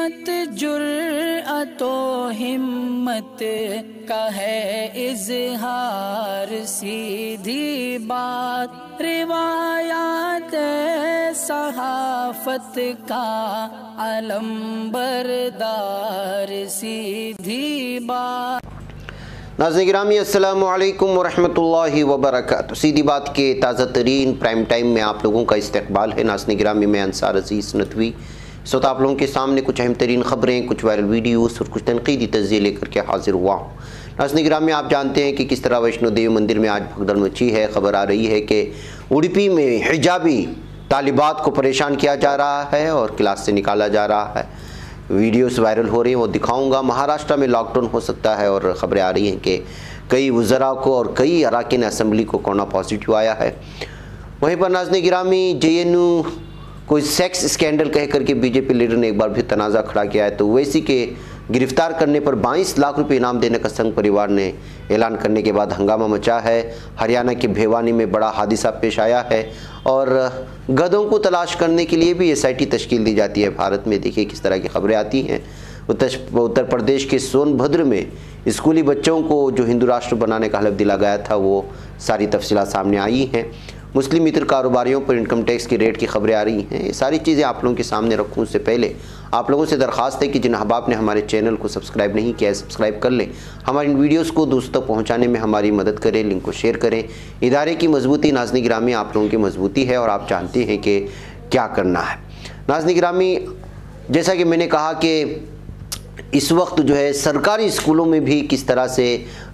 मत जुर्अतो हिम्मत का है इजहार, सीधी बात रिवायात सहाफत का अलंबरदार, सीधी बात। नाज़रीन गिरामी अस्सलामु अलैकुम वरहमतुल्लाहि वबरकातुहू। सीधी बात के ताज़ा तरीन प्राइम टाइम में आप लोगों का इस्तकबाल है। नाज़रीन गिरामी मैं अंसार अज़ीज़ नदवी इस वक्त आप लोगों के सामने कुछ अहम तरीन ख़बरें, कुछ वायरल वीडियोस और कुछ तनक़ीदी तज़्ज़िये लेकर के हाजिर हुआ हूँ। नाज़रीन गिरामी आप जानते हैं कि किस तरह वैष्णो देवी मंदिर में आज भगदड़ मची है। ख़बर आ रही है कि उडुपी में हिजाबी तालिबात को परेशान किया जा रहा है और क्लास से निकाला जा रहा है। वीडियोस वायरल हो रही हैं, वो दिखाऊंगा। महाराष्ट्र में लॉकडाउन हो सकता है और ख़बरें आ रही हैं कि कई वज़रा को और कई अरकान असम्बली को कोरोना पॉजिटिव आया है। वहीं पर नाज़रीन गिरामी JNU कोई सेक्स स्कैंडल कह करके बीजेपी लीडर ने एक बार भी तनाज़ा खड़ा किया है। तो ओवैसी के गिरफ्तार करने पर 22 लाख रुपए इनाम देने का संघ परिवार ने ऐलान करने के बाद हंगामा मचा है। हरियाणा के भिवानी में बड़ा हादसा पेश आया है और गधों को तलाश करने के लिए भी SIT तश्कील दी जाती है भारत में। देखिए किस तरह की खबरें आती हैं। उत्तर प्रदेश के सोनभद्र में स्कूली बच्चों को जो हिंदू राष्ट्र बनाने का हलफ दिला गया था, वो सारी तफसीलात सामने आई हैं। मुस्लिम मित्र कारोबारियों पर इनकम टैक्स की रेट की खबरें आ रही हैं। ये सारी चीज़ें आप लोगों के सामने रखूँ उससे पहले आप लोगों से दरख्वास्त है कि जिन अहबाब ने हमारे चैनल को सब्सक्राइब नहीं किया है, सब्सक्राइब कर लें। हमारी इन वीडियोस को दोस्तों तक पहुंचाने में हमारी मदद करें, लिंक को शेयर करें। इदारे की मजबूती नाज़रीन गिरामी आप लोगों की मजबूती है और आप जानते हैं कि क्या करना है। नाज़रीन गिरामी जैसा कि मैंने कहा कि इस वक्त जो है सरकारी स्कूलों में भी किस तरह से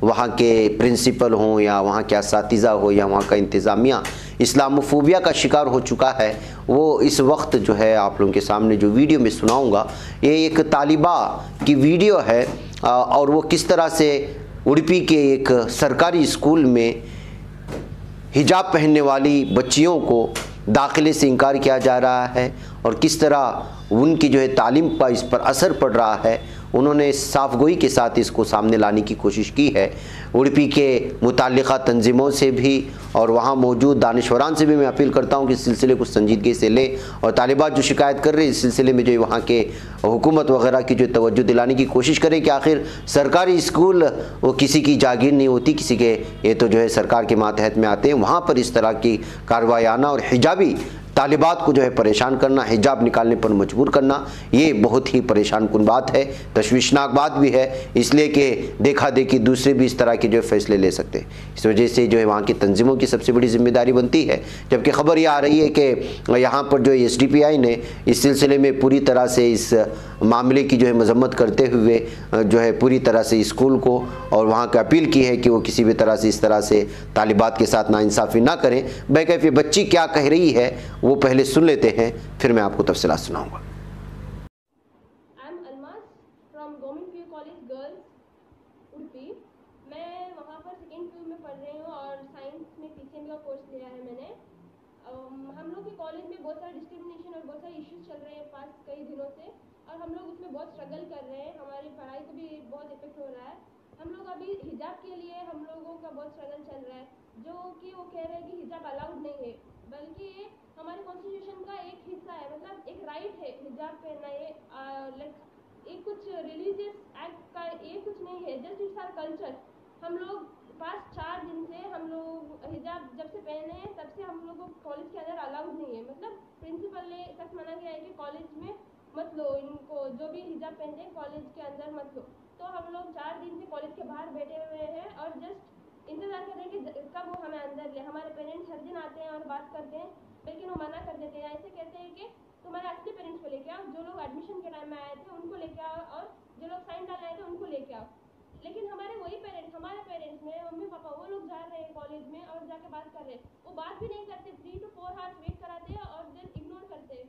वहाँ के प्रिंसिपल हों या वहाँ के असातिज़ा हो या वहाँ का इंतज़ामिया इस्लामोफोबिया का शिकार हो चुका है। वो इस वक्त जो है आप लोगों के सामने जो वीडियो में सुनाऊंगा, ये एक तालिबा की वीडियो है और वो किस तरह से उडुपी के एक सरकारी स्कूल में हिजाब पहनने वाली बच्चियों को दाखिले से इनकार किया जा रहा है और किस तरह उनकी जो है तालीम पर इस पर असर पड़ रहा है। उन्होंने साफगोई के साथ इसको सामने लाने की कोशिश की है। उडुपी के मुताल्लिक़ा तंजीमों से भी और वहाँ मौजूद दानिशवरान से भी मैं अपील करता हूँ कि इस सिलसिले को संजीदगी से लें और तालिबात जो शिकायत कर रहे हैं इस सिलसिले में जो वहाँ के हुकूमत वगैरह की जो तवज्जो दिलाने की कोशिश करें कि आखिर सरकारी स्कूल वो किसी की जागीर नहीं होती, किसी के ये तो जो है सरकार के मातहत में आते हैं। वहाँ पर इस तरह की कार्रवाई आना और हिजाबी तालिबात को जो है परेशान करना, हिजाब निकालने पर मजबूर करना, ये बहुत ही परेशान कुन बात है, तशवीशनाक बात भी है। इसलिए कि देखा देखी दूसरे भी इस तरह के जो फैसले ले सकते हैं। इस वजह से जो है वहाँ की तंजीमों की सबसे बड़ी जिम्मेदारी बनती है। जबकि खबर ये आ रही है कि यहाँ पर जो SDPI ने इस सिलसिले में पूरी तरह से इस मामले की जो है मजम्मत करते हुए जो है पूरी तरह से स्कूल को और वहाँ की अपील की है कि वो किसी भी तरह से इस तरह से तालिबात के साथ नाइंसाफ़ी ना करें। बेकैफ़ी बच्ची क्या कह रही है वो पहले सुन लेते हैं, फिर मैं आपको तफसीलात सुनाऊंगा। मैं वहाँ पर सेकेंड PU में पढ़ रही हूँ और साइंस में PCM का कोर्स लिया है मैंने। हम लोग के कॉलेज में बहुत सारा डिस्क्रिमिनेशन और बहुत सारे इश्यूज चल रहे हैं पास कई दिनों से और हम लोग उसमें बहुत स्ट्रगल कर रहे हैं। हमारी पढ़ाई को भी बहुत इफेक्ट हो रहा है। हम लोग अभी हिजाब के लिए हम लोगों का बहुत स्ट्रगल चल रहा है, जो कि वो कह रहे हैं कि हिजाब अलाउड नहीं है, बल्कि ये हमारे कॉन्स्टिट्यूशन का एक हिस्सा है, मतलब एक राइट है हिजाब पहनना। ये एक कुछ रिलीजियस एक्ट का ये कुछ नहीं है, जस्ट इट्स आवर कल्चर। हम लोग पास्ट 4 दिन से हम लोग हिजाब जब से पहने हैं तब से हम लोग को कॉलेज के अंदर अलाउड नहीं है। मतलब प्रिंसिपल ने सख्त मना किया है कि कॉलेज में मत लो, इनको जो भी हिजाब पहनते हैं कॉलेज के अंदर मत लो। तो हम लोग 4 दिन से कॉलेज के बाहर बैठे हुए हैं और जस्ट इंतज़ार कर रहे हैं कि कब वो हमें अंदर ले। हमारे पेरेंट्स हर दिन आते हैं और बात करते हैं, लेकिन वो मना कर देते हैं। ऐसे कहते हैं कि तुम्हारे असली पेरेंट्स को लेके आओ, जो लोग एडमिशन के टाइम में आए थे उनको लेके आओ और जो लोग साइन डालने आए थे उनको लेके आओ। लेकिन हमारे वही पेरेंट्स, हमारे पेरेंट्स में मम्मी पापा, वो लोग जा रहे हैं कॉलेज में और जाके बात कर रहे हैं। वो बात भी नहीं करते, 3 to 4 आवर्स वेट कराते हैं और देन इग्नोर करते हैं।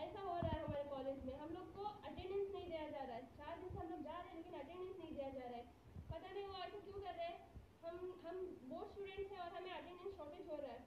ऐसा हो रहा है हमारे कॉलेज में। हम लोग को अटेंडेंस नहीं दिया जा रहा है। 4 दिन से हम लोग जा रहे हैं लेकिन अटेंडेंस नहीं दिया जा रहा है। पता नहीं वो ऐसा क्यों कर रहे हैं। हम बोर्ड स्टूडेंट्स हैं और हमें अटेंडेंस शॉर्टेज हो रहा है।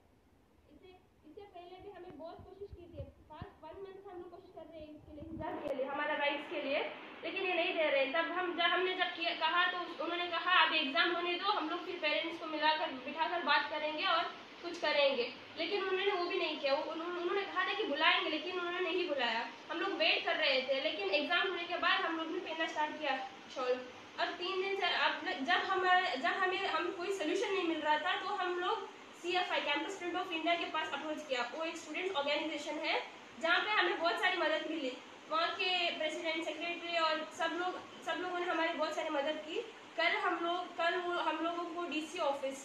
इससे पहले भी हमें बहुत कोशिश की थी। पास्ट 1 मंथ से हम लोग कोशिश कर रहे हैं इसके लिए, हिजाब के लिए, हमारा राइट्स के लिए, लेकिन ये नहीं दे रहे। तब हमने जब कहा तो उन्होंने कहा अभी एग्जाम होने दो, हम लोग फिर पेरेंट्स को मिलाकर बिठाकर बात करेंगे और कुछ करेंगे। लेकिन उन्होंने वो भी नहीं किया। उन्होंने कहा था कि बुलाएंगे, लेकिन उन्होंने नहीं बुलाया। हम लोग वेट कर रहे थे, लेकिन एग्जाम होने के बाद हम लोग ने पहनना स्टार्ट किया शॉल। और 3 दिन से जब हमें कोई सोल्यूशन नहीं मिल रहा था तो हम लोग CFI campus front of India के पास अप्रोच किया। वो एक स्टूडेंट्स ऑर्गेनाइजेशन है जहाँ पे हमें बहुत सारी मदद मिली। वहाँ के प्रेसिडेंट, सेक्रेटरी और सब लोगों ने हमारी बहुत सारी मदद की। कल हम लोगों को DC ऑफिस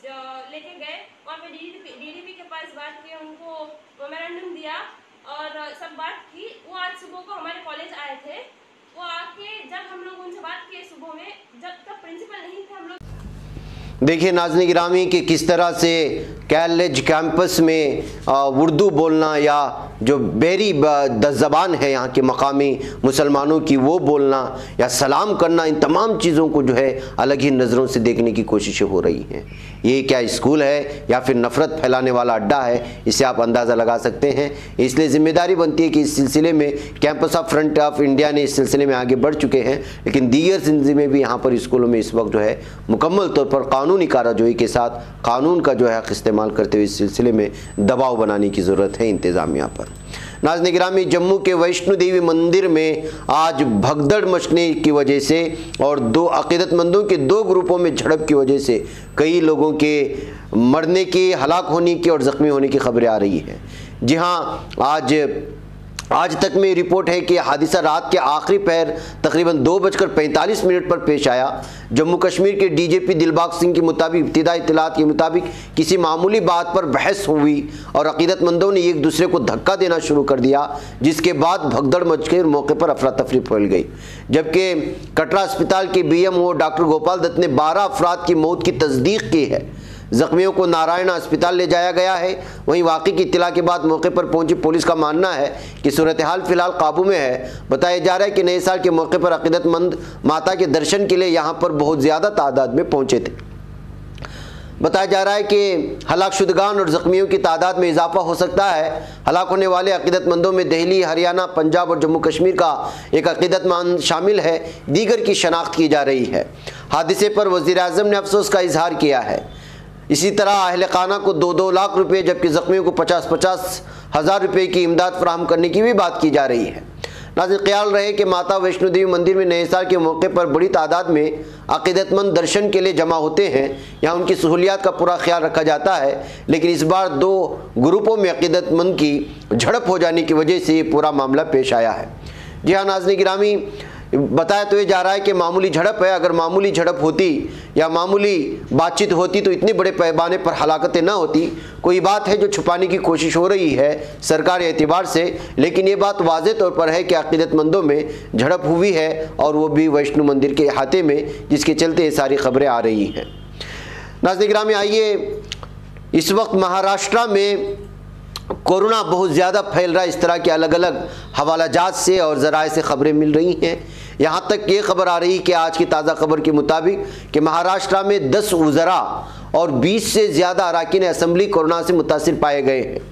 लेके गए। वहाँ पे DDP के पास बात की, उनको मेमोरेंडम दिया और सब बात की। वो आज सुबह को हमारे कॉलेज आए थे। वो आके जब हम लोग उनसे बात किए सुबह में, जब तक प्रिंसिपल नहीं थे, हम लोग देखिए नाज़रीन गिरामी कि किस तरह से कॉलेज कैंपस में उर्दू बोलना या जो बेरी ज़बान है यहाँ के मकामी मुसलमानों की वो बोलना या सलाम करना, इन तमाम चीज़ों को जो है अलग ही नज़रों से देखने की कोशिशें हो रही हैं। ये क्या स्कूल है या फिर नफ़रत फैलाने वाला अड्डा है, इससे आप अंदाज़ा लगा सकते हैं। इसलिए ज़िम्मेदारी बनती है कि इस सिलसिले में campus of front of India ने इस सिलसिले में आगे बढ़ चुके हैं, लेकिन दीगर जिंदगी में भी यहाँ पर स्कूलों में इस वक्त जो है मुकम्मल तौर पर कानूनी कार्रवाई के साथ कानून का जो है इस्तेमाल करते हुए इस सिलसिले में दबाव बनाने की ज़रूरत है इंतज़ामिया पर। नाज़रीन गिरामी, जम्मू के वैष्णो देवी मंदिर में आज भगदड़ मचने की वजह से और 2 अक़ीदतमंदों के 2 ग्रुपों में झड़प की वजह से कई लोगों के मरने की, हलाक होने की और ज़ख्मी होने की खबरें आ रही हैं। जी हाँ, आज तक में रिपोर्ट है कि हादसा रात के आखिरी पहर तकरीबन 2:45 पर पेश आया। जम्मू कश्मीर के DGP दिलबाग सिंह के मुताबिक इब्तिदाई इत्तलात के मुताबिक किसी मामूली बात पर बहस हुई और अक़ीदतमंदों ने एक दूसरे को धक्का देना शुरू कर दिया, जिसके बाद भगदड़ मच गई और मौके पर अफरा तफरी फैल गई। जबकि कटरा अस्पताल के BMO डॉक्टर गोपाल दत्त ने 12 अफराद की मौत की तस्दीक की है। जख्मियों को नारायण अस्पताल ले जाया गया है। वहीं वाक़े की इत्तला के बाद मौके पर पहुंची पुलिस का मानना है कि सूरत हाल फिलहाल काबू में है। बताया जा रहा है कि नए साल के मौके पर अक़ीदतमंद माता के दर्शन के लिए यहां पर बहुत ज़्यादा तादाद में पहुंचे थे। बताया जा रहा है कि हलाकशुदगान और ज़ख्मियों की तादाद में इजाफा हो सकता है। हलाक होने वाले अक़ीदतमंदों में दिल्ली, हरियाणा, पंजाब और जम्मू कश्मीर का एक अक़ीदतमंद शामिल है। दीगर की शनाख्त की जा रही है। हादसे पर वज़ीर-ए-आज़म ने अफसोस का इजहार किया है। इसी तरह अहले खाना को 2-2 लाख रुपए जबकि ज़ख्मियों को 50-50 हज़ार रुपये की इमदाद फराहम करने की भी बात की जा रही है। नाज़रीन, ख्याल रहे कि माता वैष्णो देवी मंदिर में नए साल के मौके पर बड़ी तादाद में अक़ीदतमंद दर्शन के लिए जमा होते हैं। यहाँ उनकी सहूलियात का पूरा ख्याल रखा जाता है, लेकिन इस बार 2 ग्रुपों में अक़ीदतमंद की झड़प हो जाने की वजह से ये पूरा मामला पेश आया है। जी हाँ नाज़रीन गिरामी, बताया तो ये जा रहा है कि मामूली झड़प है। अगर मामूली झड़प होती या मामूली बातचीत होती तो इतने बड़े पैमाने पर हलाकतें ना होती। कोई बात है जो छुपाने की कोशिश हो रही है सरकारी एतबार से, लेकिन ये बात वाज़े तौर पर है कि अक़ीदतमंदों में झड़प हुई है और वो भी वैष्णो मंदिर के अहाते में, जिसके चलते ये सारी खबरें आ रही हैं। नाज़रीन गिरामी, आइए, इस वक्त महाराष्ट्र में कोरोना बहुत ज़्यादा फैल रहा है। इस तरह के अलग अलग हवालाजात से और ज़राए से खबरें मिल रही हैं। यहाँ तक ये खबर आ रही कि आज की ताज़ा खबर के मुताबिक कि महाराष्ट्र में 10 वज़रा और 20 से ज़्यादा अरकान असम्बली कोरोना से मुतासिर पाए गए हैं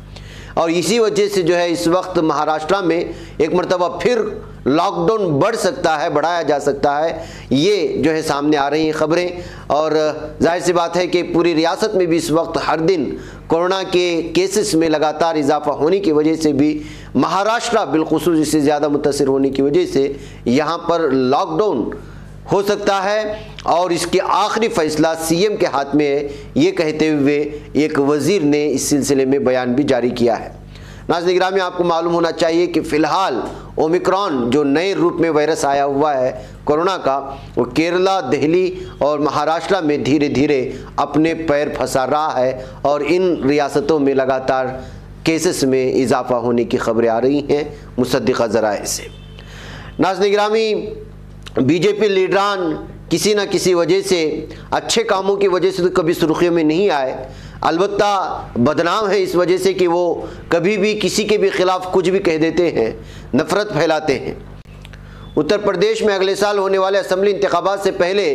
और इसी वजह से जो है इस वक्त महाराष्ट्र में एक मरतबा फिर लॉकडाउन बढ़ सकता है, बढ़ाया जा सकता है। ये जो है सामने आ रही हैं खबरें और जाहिर सी बात है कि पूरी रियासत में भी इस वक्त हर दिन कोरोना के केसेस में लगातार इजाफा होने की वजह से भी महाराष्ट्र बिलखुसूस इससे ज़्यादा मुतासिर होने की वजह से यहाँ पर लॉकडाउन हो सकता है और इसके आखिरी फैसला CM के हाथ में है, ये कहते हुए एक वज़ीर ने इस सिलसिले में बयान भी जारी किया है। नाज़रीन गिरामी, आपको मालूम होना चाहिए कि फ़िलहाल ओमिक्रॉन जो नए रूप में वायरस आया हुआ है कोरोना का, वो केरला, दिल्ली और महाराष्ट्र में धीरे धीरे अपने पैर फंसा रहा है और इन रियासतों में लगातार केसेस में इजाफा होने की खबरें आ रही हैं मुसद्दिक़ा ज़राए से। नाज़रीन गिरामी, बीजेपी लीडरान किसी न किसी वजह से, अच्छे कामों की वजह से तो कभी सुर्खियों में नहीं आए, अलबत्ता बदनाम है इस वजह से कि वो कभी भी किसी के भी ख़िलाफ़ कुछ भी कह देते हैं, नफ़रत फैलाते हैं। उत्तर प्रदेश में अगले साल होने वाले असम्बली इंतखाबात से पहले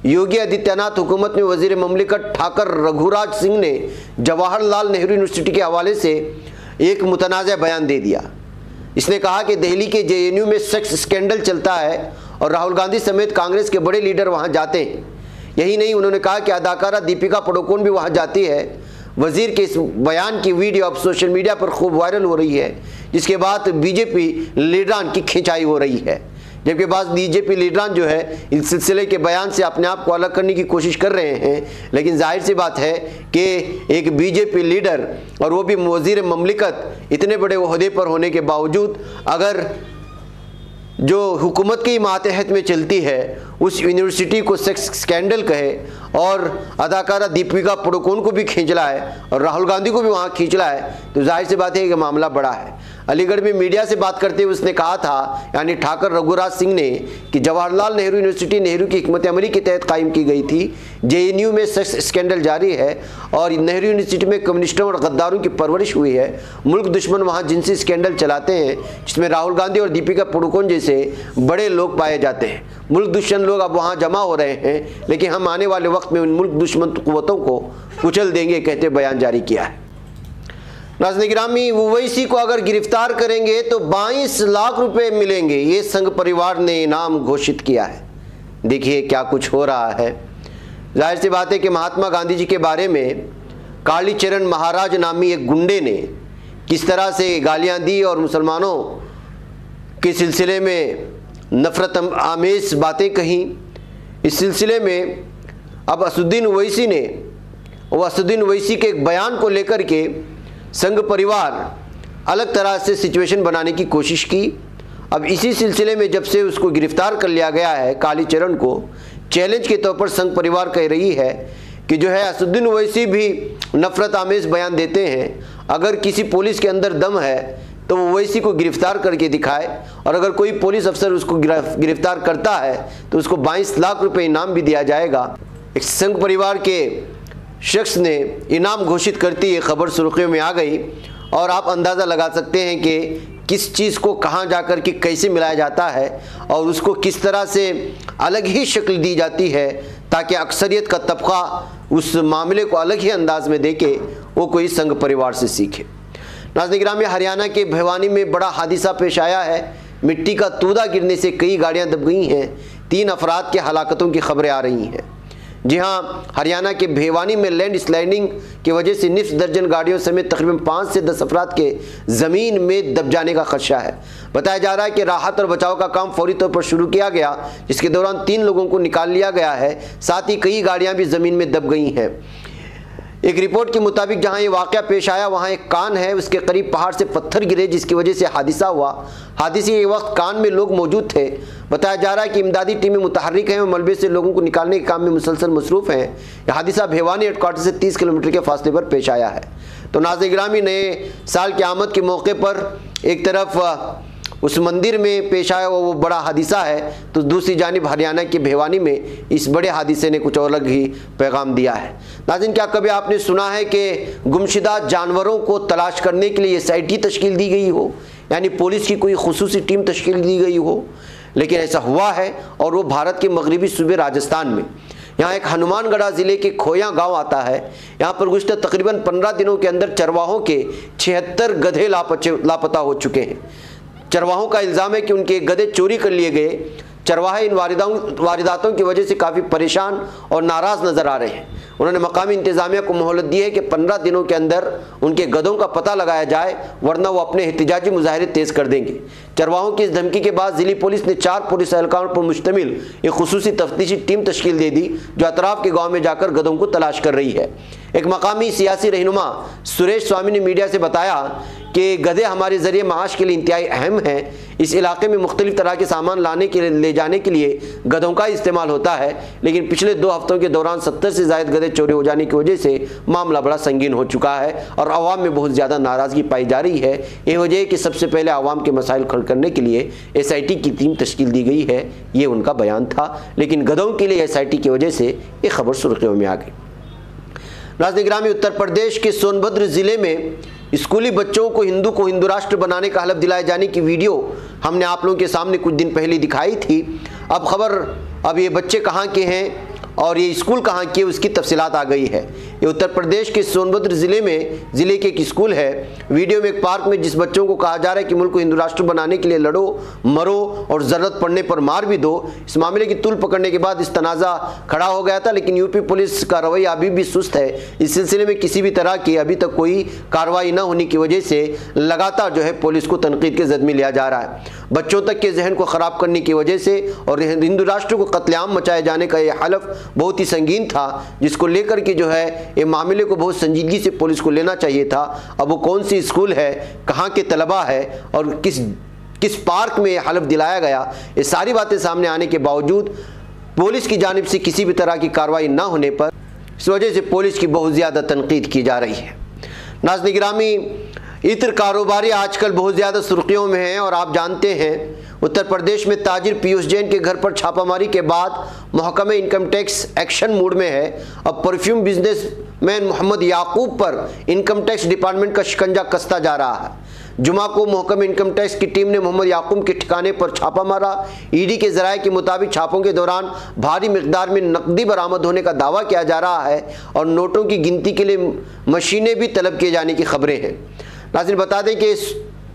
योगी आदित्यनाथ हुकूमत में वज़ीर ममलिकत ठाकर रघुराज सिंह ने जवाहरलाल नेहरू यूनिवर्सिटी के हवाले से एक मुतनाज़ा बयान दे दिया। इसने कहा कि दिल्ली के JNU में सेक्स स्कैंडल चलता है और राहुल गांधी समेत कांग्रेस के बड़े लीडर वहां जाते हैं। यही नहीं, उन्होंने कहा कि अदाकारा दीपिका पादुकोण भी वहां जाती है। वजीर के इस बयान की वीडियो अब सोशल मीडिया पर खूब वायरल हो रही है, जिसके बाद बीजेपी लीडरान की खिंचाई हो रही है। जबकि बाद बीजेपी लीडरान जो है इस सिलसिले के बयान से अपने आप को अलग करने की कोशिश कर रहे हैं, लेकिन जाहिर सी बात है कि एक बीजेपी लीडर और वो भी वजीर ममलिकत इतने बड़े ओहदे पर होने के बावजूद अगर जो हुकूमत की मातहत में चलती है उस यूनिवर्सिटी को सेक्स स्कैंडल कहे और अदाकारा दीपिका पादुकोण को भी खींच लाए और राहुल गांधी को भी वहाँ खींच लाए, तो जाहिर सी बात है कि मामला बड़ा है। अलीगढ़ में मीडिया से बात करते हुए उसने कहा था, यानी ठाकर रघुराज सिंह ने, कि जवाहरलाल नेहरू यूनिवर्सिटी नेहरू की हिकमत अमली के तहत कायम की गई थी। JNU में सेक्स स्कैंडल जारी है और नेहरू यूनिवर्सिटी में कम्युनिस्टों और गद्दारों की परवरिश हुई है। मुल्क दुश्मन वहाँ जिनसी स्कैंडल चलाते हैं जिसमें राहुल गांधी और दीपिका पादुकोण जैसे बड़े लोग पाए जाते हैं। मुल्क दुश्मन लोग अब वहाँ जमा हो रहे हैं, लेकिन हम आने वाले वक्त में उन मुल्क दुश्मन कुव्वतों को कुचल देंगे, कहते बयान जारी किया है। नाज़रीन गिरामी, ओवैसी को अगर गिरफ्तार करेंगे तो 22 लाख रुपए मिलेंगे, ये संघ परिवार ने इनाम घोषित किया है। देखिए क्या कुछ हो रहा है। जाहिर सी बात है कि महात्मा गांधी जी के बारे में कालीचरण महाराज नामी एक गुंडे ने किस तरह से गालियां दी और मुसलमानों के सिलसिले में नफरत आमेज बातें कहीं। इस सिलसिले में अब असदुद्दीन ओवैसी के एक बयान को लेकर के संघ परिवार अलग तरह से सिचुएशन बनाने की कोशिश की। अब इसी सिलसिले में जब से उसको गिरफ्तार कर लिया गया है कालीचरण को, चैलेंज के तौर पर संघ परिवार कह रही है कि जो है असदुद्दीन ओवैसी भी नफरत आमेज बयान देते हैं। अगर किसी पुलिस के अंदर दम है तो वो ओवैसी को गिरफ्तार करके दिखाए, और अगर कोई पुलिस अफसर उसको गिरफ्तार करता है तो उसको 22 लाख रुपए इनाम भी दिया जाएगा। एक संघ परिवार के शख्स ने इनाम घोषित करती ये खबर सुर्खियों में आ गई, और आप अंदाज़ा लगा सकते हैं कि किस चीज़ को कहाँ जाकर के कैसे मिलाया जाता है और उसको किस तरह से अलग ही शक्ल दी जाती है ताकि अक्सरियत का तबका उस मामले को अलग ही अंदाज में देके वो कोई संघ परिवार से सीखे। नाज़रीन गिरामी, हरियाणा के भिवानी में बड़ा हादसा पेश आया है। मिट्टी का तूदा गिरने से कई गाड़ियाँ दब गई हैं। 3 अफराद के हलाकतों की खबरें आ रही हैं। जी हाँ, हरियाणा के भिवानी में लैंड स्लाइडिंग की वजह से निफ्स दर्जन गाड़ियों समेत तकरीबन 5 से 10 अफराद के ज़मीन में दब जाने का खदशा है। बताया जा रहा है कि राहत और बचाव का काम फौरी तौर पर शुरू किया गया, जिसके दौरान 3 लोगों को निकाल लिया गया है। साथ ही कई गाड़ियाँ भी ज़मीन में दब गई हैं। एक रिपोर्ट के मुताबिक जहां ये वाक़या पेश आया वहां एक कान है, उसके करीब पहाड़ से पत्थर गिरे जिसकी वजह से हादसा हुआ। हादसे के वक्त कान में लोग मौजूद थे। बताया जा रहा है कि इमदादी टीमें मुतहर्रिक हैं और मलबे से लोगों को निकालने के काम में मुसलसल मसरूफ़ हैं। यह हादसा भिवानी हेडक्वार्टर से 30 किलोमीटर के फासले पर पेश आया है। तो नाज़रीन गिरामी, नए साल की आमद के मौके पर एक तरफ उस मंदिर में पेश आया वो बड़ा हादसा है, तो दूसरी जानिब हरियाणा के भिवानी में इस बड़े हादसे ने कुछ अलग ही पैगाम दिया है। नाज़रीन, क्या कभी आपने सुना है कि गुमशुदा जानवरों को तलाश करने के लिए SIT तश्कील दी गई हो, यानी पुलिस की कोई खुसूसी टीम तश्कील दी गई हो? लेकिन ऐसा हुआ है, और वो भारत के मगरबी सूबे राजस्थान में। यहाँ एक हनुमानगढ़ ज़िले के खोया गांव आता है। यहाँ पर गुज़श्ता तकरीबन 15 दिनों के अंदर चरवाहों के 76 गधे लापता हो चुके हैं। चरवाहों का इल्ज़ाम है कि उनके गधे चोरी कर लिए गए। चरवाहे इन वारदातों की वजह से काफ़ी परेशान और नाराज़ नज़र आ रहे हैं। उन्होंने मकामी इंतज़ामिया को मोहलत दी है कि 15 दिनों के अंदर उनके गधों का पता लगाया जाए, वरना वो अपने एहतिजाजी मुजाहरे तेज़ कर देंगे। चरवाहों की इस धमकी के बाद ज़िली पुलिस ने 4 पुलिस एहलकारों पर मुश्तमिल एक खुसूसी तफ्तीशी टीम तश्कील दे दी, जो अतराफ़ के गाँव में जाकर गधों को तलाश कर रही है। एक मकामी सियासी रहनुमा सुरेश स्वामी ने मीडिया से बताया कि गधे हमारे ज़रिए माश के लिए इंतहाई अहम हैं। इस इलाके में मुख्तलिफ तरह के सामान ले जाने के लिए गधों का इस्तेमाल होता है, लेकिन पिछले 2 हफ्तों के दौरान 70 से ज़ायद गधे चोरी हो जाने की वजह से मामला बड़ा संगीन हो चुका है और आवाम में बहुत ज़्यादा नाराज़गी पाई जा रही है। ये वजह है कि सबसे पहले आवाम के मसाइल हल करने के लिए SIT की टीम तश्कील दी गई है, ये उनका बयान था। लेकिन गधों के लिए SIT की वजह से ये खबर सुर्खियों में आ गई। नाज़रीन गिरामी, उत्तर प्रदेश के सोनभद्र ज़िले में स्कूली बच्चों को हिंदू राष्ट्र बनाने का हलफ दिलाए जाने की वीडियो हमने आप लोगों के सामने कुछ दिन पहले दिखाई थी। अब ये बच्चे कहाँ के हैं और ये स्कूल कहाँ की है, उसकी तफसीलात आ गई है। ये उत्तर प्रदेश के सोनभद्र जिले के एक स्कूल है। वीडियो में एक पार्क में जिस बच्चों को कहा जा रहा है कि मुल्क को हिंदू राष्ट्र बनाने के लिए लड़ो, मरो और जरूरत पड़ने पर मार भी दो। इस मामले की तुल पकड़ने के बाद इस तनाज़ा खड़ा हो गया था, लेकिन यूपी पुलिस का रवैया अभी भी सुस्त है। इस सिलसिले में किसी भी तरह की अभी तक कोई कार्रवाई न होने की वजह से लगातार जो है पुलिस को तनकीद के जद में लिया जा रहा है। बच्चों तक के जहन को ख़राब करने की वजह से और हिंदू राष्ट्र को कत्लेआम मचाए जाने का यह हलफ बहुत ही संगीन था, जिसको लेकर के जो है ये मामले को बहुत संजीदगी से पुलिस को लेना चाहिए था। अब वो कौन सी स्कूल है, कहाँ के तलबा है और किस पार्क में हलफ दिलाया गया, ये सारी बातें सामने आने के बावजूद पुलिस की जानिब से किसी भी तरह की कार्रवाई ना होने पर इस वजह से पुलिस की बहुत ज़्यादा तनकीद की जा रही है। नाज़रीन गिरामी, इत्र कारोबारी आजकल बहुत ज़्यादा सुर्खियों में हैं और आप जानते हैं उत्तर प्रदेश में ताजिर पीयूष जैन के घर पर छापामारी के बाद महकमा इनकम टैक्स एक्शन मूड में है। अब परफ्यूम बिजनेसमैन मोहम्मद याकूब पर इनकम टैक्स डिपार्टमेंट का शिकंजा कसता जा रहा है। जुमा को महकमा इनकम टैक्स की टीम ने मोहम्मद याकूब के ठिकाने पर छापा मारा। ईडी के जराये के मुताबिक छापों के दौरान भारी मिकदार में नकदी बरामद होने का दावा किया जा रहा है और नोटों की गिनती के लिए मशीनें भी तलब किए जाने की खबरें हैं। नाज़रीन, बता दें कि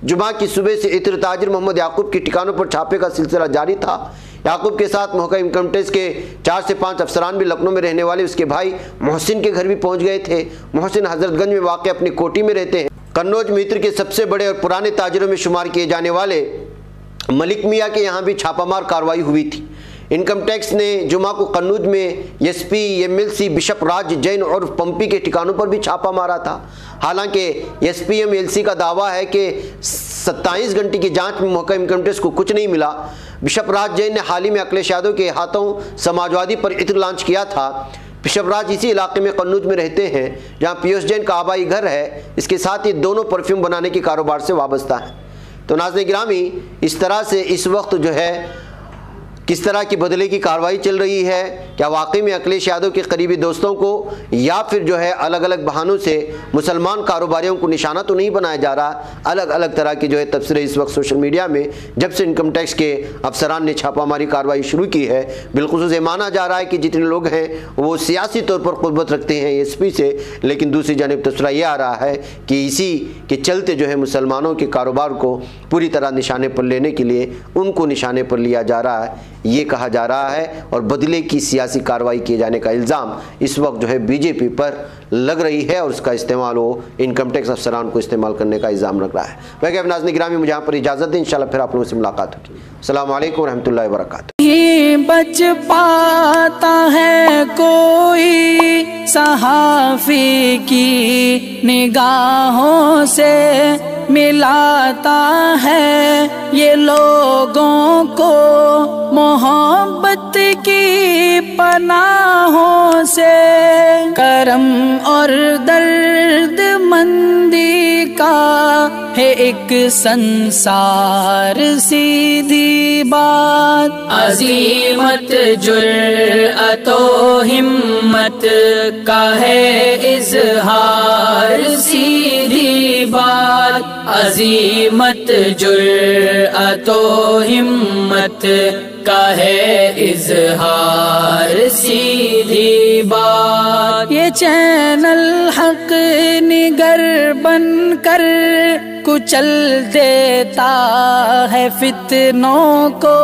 जुमा की सुबह से इत्र ताजिर मोहम्मद याकूब के ठिकानों पर छापे का सिलसिला जारी था। याकूब के साथ महकमा इनकम टैक्स के 4 से 5 अफसरान भी लखनऊ में रहने वाले उसके भाई मोहसिन के घर भी पहुंच गए थे। मोहसिन हजरतगंज में वाक़ अपनी कोठी में रहते हैं। कन्नौज मित्र के सबसे बड़े और पुराने ताजिरों में शुमार किए जाने वाले मलिक मियाँ के यहाँ भी छापामार कार्रवाई हुई थी। इनकम टैक्स ने जुमा को कन्नौज में एसपी एमएलसी बिशप राज जैन और पंपी के ठिकानों पर भी छापा मारा था। हालांकि एसपी एमएलसी का दावा है कि 27 घंटे की जांच में महकमा इनकम टैक्स को कुछ नहीं मिला। बिशप राज जैन ने हाल ही में अखिलेश यादव के हाथों समाजवादी पर इत्र लॉन्च किया था। बिशप राज इसी इलाके में कन्नौज में रहते हैं जहां पीयूष जैन का आबाई घर है। इसके साथ ही दोनों परफ्यूम बनाने के कारोबार से वाबस्ता है। तो नाज़रीन गिरामी, इस तरह से इस वक्त जो है किस तरह की बदले की कार्रवाई चल रही है, क्या वाकई में अखिलेश यादव के करीबी दोस्तों को या फिर जो है अलग अलग बहानों से मुसलमान कारोबारियों को निशाना तो नहीं बनाया जा रहा। अलग अलग तरह की जो है तबसरे इस वक्त सोशल मीडिया में जब से इनकम टैक्स के अफसरान ने छापामारी कार्रवाई शुरू की है, बिलखुसूस ये माना जा रहा है कि जितने लोग हैं वो सियासी तौर पर क़ुर्बत रखते हैं एसपी से, लेकिन दूसरी जानिब तबसरा ये आ रहा है कि इसी के चलते जो है मुसलमानों के कारोबार को पूरी तरह निशाने पर लेने के लिए उनको निशाने पर लिया जा रहा है, ये कहा जा रहा है। और बदले की सियासी कार्रवाई किए जाने का इल्ज़ाम इस वक्त जो है बीजेपी पर लग रही है और उसका इस्तेमाल वो इनकम टैक्स अफसरान को इस्तेमाल करने का इल्ज़ाम लग रहा है। वैसे नाज़रीन गिरामी, मुझे यहाँ पर इजाज़त दें, इंशाल्लाह फिर आप लोगों से मुलाकात होगी। अस्सलामु अलैकुम रहमतुल्लाहि व बरकातुहू। ये बच पाता है कोई सहाफ़ी की निगाहों से, मिलाता है ये लोगों को मोहब्बत की पनाहों से। करम और दर्द मंदी का है एक संसार, सीधी बात अजीमत जुर्अतो हिम्मत का है इज़हार, सीधी बात अजीमत जुर्अतो हिम्मत का है इज़हार, सीधी बात। ये चैनल हक निगर बनकर कुचल देता है फितनों को।